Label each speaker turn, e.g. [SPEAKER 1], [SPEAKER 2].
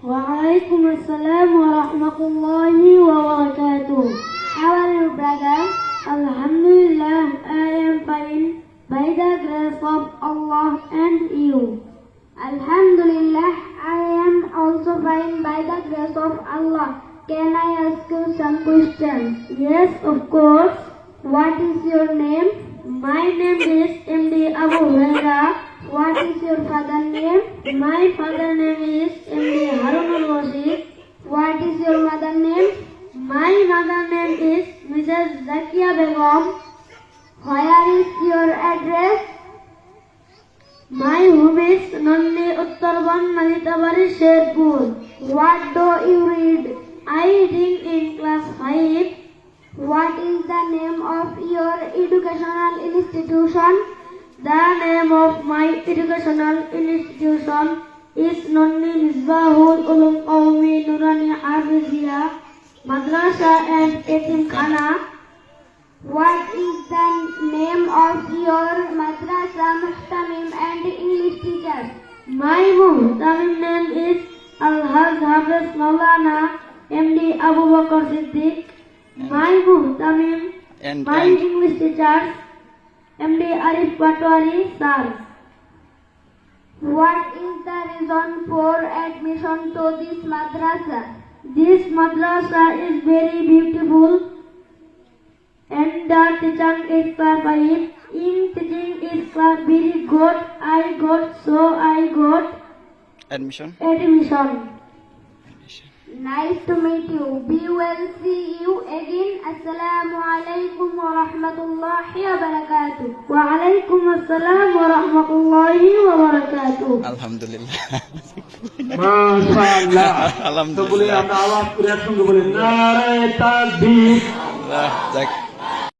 [SPEAKER 1] Waalaikum assalam wa rahmatullahi wa barakatuh. How are you, brother? Alhamdulillah, I am fine by the grace of Allah and you. Alhamdulillah, I am also fine by the grace of Allah. Can I ask you some questions? Yes, of course. What is your name? My name is MD Abu Huraira. What is your father name? My father name is MD Harun al-Rashid. What is your mother name? My mother name is Mrs. Zakia Begum. Where is your address? My home is Nonni Uttarban Nalitabari Sherpur. What do you read? I read in class 5. What is the name of your educational institution? The name of my educational institution is Nonni Misbahul Ulum Qawmi Nurani Hafizia Madrasa and Etim Khana. What is the name of your madrasa, muhtamim and English teacher? My muhtamim name is Al-Haj Hafiz Maulana MD Abu Bakr Siddiq. My muhtamim, my English teacher MD Arif Patwari sir. What is the reason for admission to this madrasa? This madrasa is very beautiful. And the teaching is class 5. In teaching is class very good. I got
[SPEAKER 2] Admission.
[SPEAKER 1] Nice to meet you. We will see you again. Assalamu alaikum wa rahmatullahi wa barakatuh. Wa alaikum assalam wa rahmatullahi wa barakatuh.
[SPEAKER 2] Alhamdulillah.
[SPEAKER 3] মাশাআল্লাহ। তো বলে
[SPEAKER 2] Alhamdulillah.
[SPEAKER 3] আমরা আওয়াজ করে একসঙ্গে বলি নারায়ে তাকবীর।
[SPEAKER 2] Allah,